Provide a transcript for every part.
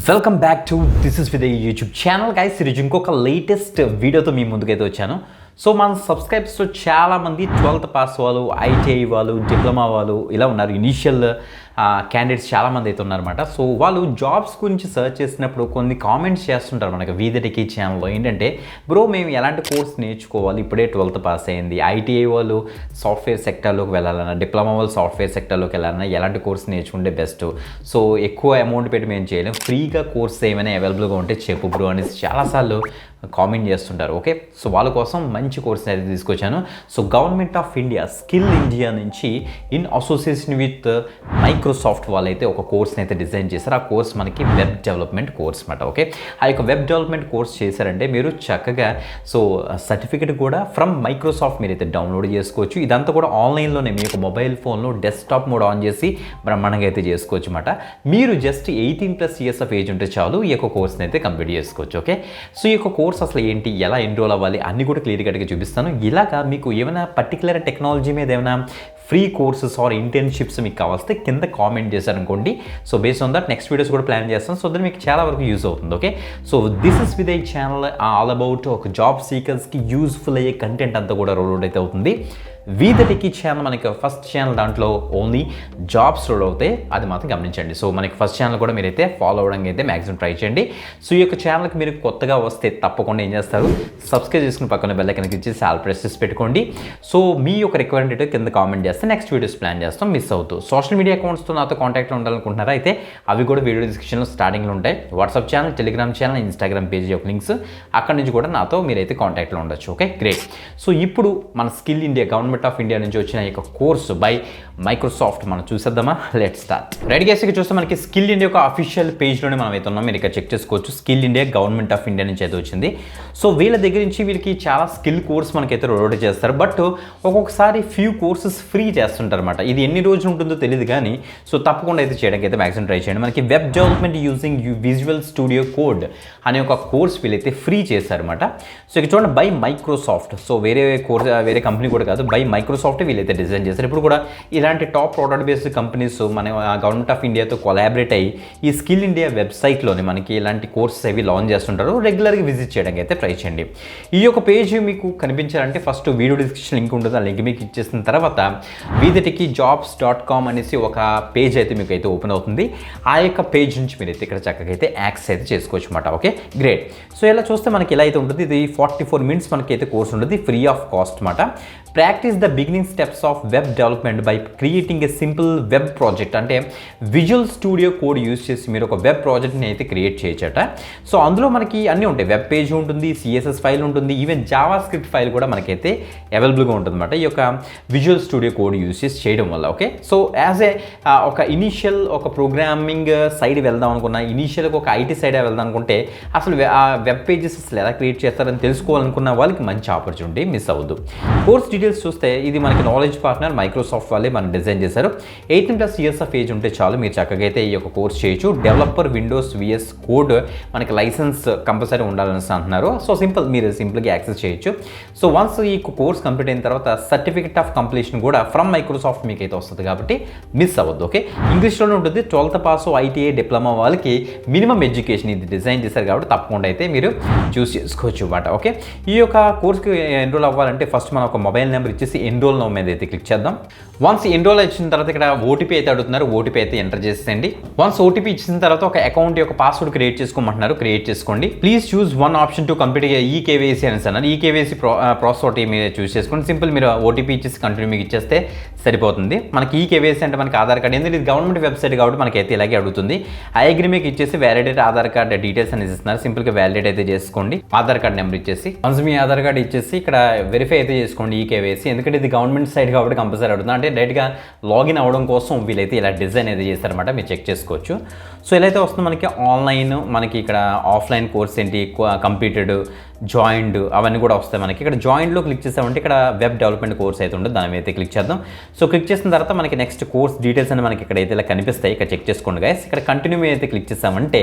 Welcome back to this is with YouTube channel guys. ఈరోజు ఇంకొక latest వీడియోతో మీ ముందుకైతే వచ్చాను. సో మన సబ్స్క్రైబర్స్లో చాలామంది 12th పాస్ వాళ్ళు, ఐటీఐ వాళ్ళు, డిప్లొమా వాళ్ళు ఇలా ఉన్నారు. ఇనీషియల్ క్యాండిడేట్స్ చాలామంది అయితే ఉన్నారన్నమాట. సో వాళ్ళు జాబ్స్ గురించి సర్చ్ చేసినప్పుడు కొన్ని కామెంట్స్ చేస్తుంటారు మనకి వి ద టెకీ ఛానల్లో. ఏంటంటే బ్రో మేము ఎలాంటి కోర్స్ నేర్చుకోవాలి, ఇప్పుడే 12th పాస్ అయింది, ఐటీఐ వాళ్ళు సాఫ్ట్వేర్ సెక్టర్లోకి వెళ్ళాలన్నా, డిప్లొమా వాళ్ళు సాఫ్ట్వేర్ సెక్టర్లోకి వెళ్ళాలన్నా ఎలాంటి కోర్స్ నేర్చుకుంటే బెస్ట్, సో ఎక్కువ అమౌంట్ పెట్టి మేము చేయలేం, ఫ్రీగా కోర్స్ ఏమైనా అవైలబుల్గా ఉంటే చెప్పు బ్రో అనేసి చాలాసార్లు కామెంట్ చేస్తుంటారు. ఓకే, సో వాళ్ళ కోసం మంచి కోర్స్ అయితే తీసుకొచ్చాను. So government of India skill India నుంచి ఇన్ అసోసియేషన్ విత్ మైక్రోసాఫ్ట్ వాళ్ళైతే ఒక కోర్స్ని అయితే డిజైన్ చేశారు. ఆ కోర్స్ మనకి వెబ్ డెవలప్మెంట్ కోర్స్ అనమాట. ఓకే, ఆ యొక్క వెబ్ డెవలప్మెంట్ కోర్స్ చేశారంటే మీరు చక్కగా సో సర్టిఫికేట్ కూడా ఫ్రమ్ మైక్రోసాఫ్ట్ మీరైతే డౌన్లోడ్ చేసుకోవచ్చు. ఇదంతా కూడా ఆన్లైన్లోనే మీ యొక్క మొబైల్ ఫోన్లో డెస్క్టాప్ మోడ్ ఆన్ చేసి బ్రహ్మాండంగా అయితే చేసుకోవచ్చు అనమాట. మీరు జస్ట్ 18+ ఇయర్స్ ఆఫ్ ఏజ్ ఉంటే చాలు ఈ యొక్క కోర్స్ని అయితే కంప్లీట్ చేసుకోవచ్చు. ఓకే, సో ఈ యొక్క కోర్స్ అసలు ఏంటి, ఎలా ఎన్రోల్ అవ్వాలి అన్నీ కూడా క్లియర్ కట్గా చూపిస్తాను. ఇలాగా మీకు ఏమైనా పర్టికులర్ టెక్నాలజీ మీద ఏమైనా ఫ్రీ కోర్సెస్ ఆర్ ఇంటర్న్షిప్స్ మీకు కావాల్స్తే కింద కామెంట్ చేశారనుకోండి. So based on that next videos కూడా ప్లాన్ చేస్తాను. సో దట్ మీకు చాలా వరకు యూజ్ అవుతుంది. Okay, so this is with channel all about ఒక జాబ్ సీకర్స్కి యూజ్ఫుల్ అయ్యే కంటెంట్ అంతా కూడా రోల్ అయితే అవుతుంది. వి ద టెకీ ఛానల్ మనకి ఫస్ట్ ఛానల్, దాంట్లో ఓన్లీ జాబ్స్ రోల్ అవుతాయి, అది మాత్రం గమనించండి. సో మనకి ఫస్ట్ ఛానల్ కూడా మీరైతే ఫాలో అవ్వడానికి అయితే మ్యాక్సిమం ట్రై చేయండి. సో ఈ యొక్క ఛానల్కి మీరు కొత్తగా వస్తే తప్పకుండా ఏం చేస్తారు, సబ్స్క్రైబ్ చేసుకుని పక్కన బెల్ ఐకాన్ క్లిక్ చేసి ఆల్ ప్రెస్ చేసి పెట్టుకోండి. సో మీ యొక్క రిక్వైర్మెంట్ కింద కామెంట్ చేస్తే నెక్స్ట్ వీడియోస్ ప్లాన్ చేస్తాం, మిస్ అవుతూ. సోషల్ మీడియా అకౌంట్స్తో నాతో కాంటాక్ట్లో ఉండాలనుకుంటున్నారా అయితే అవి కూడా వీడియో డిస్క్రిప్షన్లో స్టార్టింగ్లో ఉంటాయి. WhatsApp channel, Telegram channel, Instagram page యొక్క లింక్స్, అక్కడ నుంచి కూడా నాతో మీరైతే కాంటాక్ట్లో ఉండొచ్చు. Okay, great. సో ఇప్పుడు మన skill India government of India నుంచి వచ్చిన ఈ యొక్క కోర్సు బై మైక్రోసాఫ్ట్ మనం చూసేద్దామా. Let start. రెడీ చేసి చూస్తే మనకి స్కిల్ ఇండియా యొక్క అఫీషియల్ పేజ్లోనే మనం అయితే ఉన్నాం. మీరు ఇక్కడ చెక్ చేసుకోవచ్చు. Skill India government of India నుంచి అయితే వచ్చింది. సో వీళ్ళ దగ్గర నుంచి వీళ్ళకి చాలా స్కిల్ కోర్స్ మనకైతే రోడ్ చేస్తారు. బట్ ఒక్కొక్కసారి ఫ్యూ కోర్సెస్ ఫ్రీ చేస్తుంటారు అనమాట. ఇది ఎన్ని రోజులు ఉంటుందో తెలియదు కానీ సో తప్పకుండా అయితే చేయడానికి అయితే మ్యాక్సిమం ట్రై చేయండి. మనకి web development using visual studio code అనే ఒక కోర్స్ వీళ్ళైతే ఫ్రీ చేశారనమాట. సో ఇక్కడ చూడండి, బై మైక్రోసాఫ్ట్. సో వేరే కోర్స్ వేరే కంపెనీ కూడా కాదు, బై మైక్రోసాఫ్ట్ వీళ్ళైతే డిజైన్ చేశారు. ఇప్పుడు కూడా ఇలాంటి టాప్ ప్రోడక్ట్ బేస్డ్ కంపెనీస్ మన గవర్నమెంట్ ఆఫ్ ఇండియాతో కొలాబరేట్ అయ్యి ఈ స్కిల్ ఇండియా వెబ్సైట్లోనే మనకి ఇలాంటి కోర్సెస్ అవి లాంచ్ చేస్తుంటారు. రెగ్యులర్గా విజిట్ చేయడానికి అయితే ట్రై చేయండి. ఈ యొక్క పేజ్ మీకు కనిపించాలంటే ఫస్ట్ వీడియో డిస్క్రిప్షన్ లింక్ ఉంటుంది. ఆ లింక్ మీకు ఇచ్చేసిన తర్వాత vidheyjobs.com అనేసి ఒక పేజ్ అయితే మీకు అయితే ఓపెన్ అవుతుంది. ఆ యొక్క పేజ్ నుంచి మీరు అయితే ఇక్కడ చక్కగా అయితే యాక్సెస్ అయితే చేసుకోవచ్చు అనమాట. Okay, great. సో ఇలా చూస్తే మనకి ఎలా అయితే ఉంటుంది, ఇది 44 minutes మనకైతే కోర్స్ ఉంటుంది, ఫ్రీ ఆఫ్ కాస్ట్ అనమాట. Practice the beginning steps of web development by creating a simple web project. అంటే విజువల్ స్టూడియో కోడ్ యూజ్ చేసి మీరు ఒక వెబ్ ప్రాజెక్ట్ని అయితే క్రియేట్ చేయొచ్చట. సో అందులో మనకి అన్నీ ఉంటాయి, వెబ్ పేజ్ ఉంటుంది, సిఎస్ఎస్ ఫైల్ ఉంటుంది, ఈవెన్ జావా స్క్రిప్ట్ ఫైల్ కూడా మనకైతే అవైలబుల్గా ఉంటుంది అనమాట ఈ యొక్క విజువల్ స్టూడియో కోడ్ యూజ్ చేసి చేయడం వల్ల. ఓకే, సో యాజ్ ఏ ఒక ఇనీషియల్ ఒక ప్రోగ్రామింగ్ సైడ్ వెళ్దాం అనుకున్నా, ఇనీషియల్గా ఒక ఐటీ సైడ్ వెళ్దాం అనుకుంటే అసలు ఆ వెబ్ పేజెస్ అసలు ఎలా క్రియేట్ చేస్తారని తెలుసుకోవాలనుకున్న వాళ్ళకి మంచి ఆపర్చునిటీ, మిస్ అవ్వద్దు. కోర్స్ డీటెయిల్స్ చూస్తే ఇది మనకి నాలెడ్జ్ పార్ట్నర్ మైక్రోసాఫ్ట్ వాళ్ళే మనం డిజైన్ చేశారు. 18+ ఇయర్స్ ఆఫ్ ఏజ్ ఉంటే చాలు, మీరు చక్కగా అయితే ఈ యొక్క కోర్స్ చేయొచ్చు. డెవలపర్ విండోస్ విఎస్ కోడ్ మనకి లైసెన్స్ కంపల్సరీ ఉండాలని అంటున్నారు. సో మీరు సింపుల్గా యాక్సెస్ చేయొచ్చు. సో వన్స్ ఈ కోర్స్ కంప్లీట్ అయిన తర్వాత సర్టిఫికేట్ ఆఫ్ కంప్లీషన్ కూడా ఫ్రమ్ మైక్రోసాఫ్ట్ మీకు అయితే వస్తుంది కాబట్టి మిస్ అవ్వద్దు. ఓకే, ఇంగ్లీష్లోనే ఉంటుంది. 12th పాస్, ఐటీఐ, డిప్లొమా వాళ్ళకి మినిమం ఎడ్యుకేషన్ ఇది డిజైన్ చేశారు కాబట్టి తప్పకుండా అయితే మీరు చూస్ చేసుకోవచ్చు అన్నమాట. ఓకే, ఈ యొక్క కోర్స్కి ఎన్రోల్ అవ్వాలంటే ఫస్ట్ మనం ఒక మొబైల్ నెంబర్ ఇచ్చేసి ఎన్రోల్ నౌ మీద అయితే క్లిక్ చేద్దాం. వన్స్ ఎన్రోల్ ఇచ్చిన తర్వాత ఇక్కడ ఓటీపీ అయితే అడుగుతున్నారు, ఓటీపీ అయితే ఎంటర్ చేసేయండి. వన్స్ ఓటీపీ ఇచ్చిన తర్వాత ఒక అకౌంట్ యొక్క పాస్వర్డ్ క్రియేట్ చేసుకోమంటున్నారు, క్రియేట్ చేసుకోండి. Please choose one option to complete eKYC అని అన్నారు. ఈకేవైసీ ప్రాసెస్ ఒకటి మీరు చూస్ చేసుకోండి. సింపుల్ మీరు ఓటీపీ ఇచ్చేసి కంటిన్యూ మీకు ఇచ్చేస్తే సరిపోతుంది. మనకి ఈకేవైసీ అంటే మనకి ఆధార్ కార్డ్, ఎందుకంటే ఇది గవర్నమెంట్ వెబ్సైట్ కాబట్టి మనకైతే ఇలాగే అడుగుతుంది. ఐ అగ్రీ మీకు ఇచ్చేసి వ్యాలిడేట్ ఆధార్ కార్డ్ డీటెయిల్స్ అనేది ఇస్తున్నారు. సింపుల్గా వ్యాలిడేట్ అయితే చేసుకోండి. ఆధార్ కార్డ్ నెంబర్ ఇచ్చేసి వన్స్ మీ ఆధార్ కార్డ్ ఇచ్చేసి ఇక్కడ వెరిఫై అయితే చేసుకోండి ఈకేవైసీ, ఎందుకంటే ఇది గవర్నమెంట్ సైడ్ కాబట్టి కంపల్సరీ అడుగుతుంది. అంటే డైరెక్ట్గా లాగిన్ అవ్వడం కోసం వీళ్ళైతే ఇలా డిజైన్ అయితే చేస్తారన్నమాట, మీరు చెక్ చేసుకోవచ్చు. సో ఇలా అయితే వస్తుంది మనకి ఆన్లైన్, మనకి ఇక్కడ ఆఫ్లైన్ కోర్స్ ఏంటి, కంప్లీటెడ్, జాయిండ్ అవన్నీ కూడా వస్తాయి మనకి. ఇక్కడ జాయింట్లో క్లిక్ చేసామంటే ఇక్కడ వెబ్ డెవలప్మెంట్ కోర్స్ అయితే ఉంటుంది, దాని మీద అయితే క్లిక్ చేద్దాం. సో క్లిక్ చేసిన తర్వాత మనకి నెక్స్ట్ కోర్స్ డీటెయిల్స్ అని మనకి ఇక్కడ అయితే ఇలా కనిపిస్తాయి, ఇక్కడ చెక్ చేసుకోండి గైస్. ఇక్కడ కంటిన్యూ మీద అయితే క్లిక్ చేసామంటే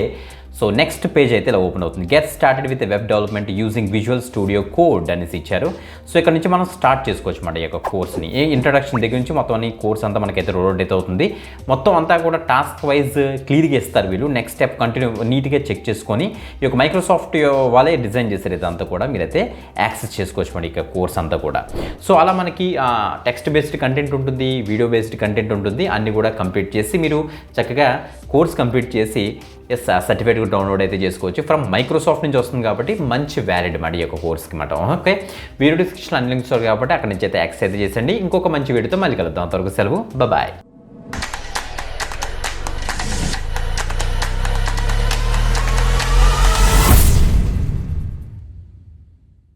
సో నెక్స్ట్ పేజ్ అయితే ఇలా ఓపెన్ అవుతుంది. Get started with web development using visual studio code అనేసి ఇచ్చారు. సో ఇక్కడ నుంచి మనం స్టార్ట్ చేసుకోవచ్చు అన్నమాట ఈ యొక్క కోర్స్ని. ఏ ఇంట్రడక్షన్ దగ్గర నుంచి మొత్తం అన్ని కోర్స్ అంతా మనకైతే రోడ్ అయితే అవుతుంది. మొత్తం అంతా కూడా టాస్క్ వైజ్ క్లియర్గా ఇస్తారు వీళ్ళు. నెక్స్ట్ స్టెప్ కంటిన్యూ నీట్గా చెక్ చేసుకొని ఈ యొక్క మైక్రోసాఫ్ట్ వాళ్ళే డిజైన్ చేశారు ఇదంతా కూడా, మీరైతే యాక్సెస్ చేసుకోవచ్చు మన ఇక కోర్స్ అంతా కూడా. సో అలా మనకి టెక్స్ట్ బేస్డ్ కంటెంట్ ఉంటుంది, వీడియో బేస్డ్ కంటెంట్ ఉంటుంది, అన్నీ కూడా కంప్లీట్ చేసి మీరు చక్కగా కోర్స్ కంప్లీట్ చేసి సర్టిఫికేట్ డౌన్లోడ్ అయితే చేసుకోవచ్చు. ఫ్రమ్ మైక్రోసాఫ్ట్ నుంచి వస్తుంది కాబట్టి మంచి వ్యాలిడ్ మాట ఈ యొక్క కోర్స్కి మాట. ఓకే, వీడియో డిస్క్రిప్షన్ అన్ని లింక్స్ కాబట్టి అక్కడ నుంచి అయితే యాక్సెస్ అయితే చేసండి. ఇంకొక మంచి వీడియోతో మళ్ళీ కలుద్దాం. అంతవరకు సెలవు, బాయ్.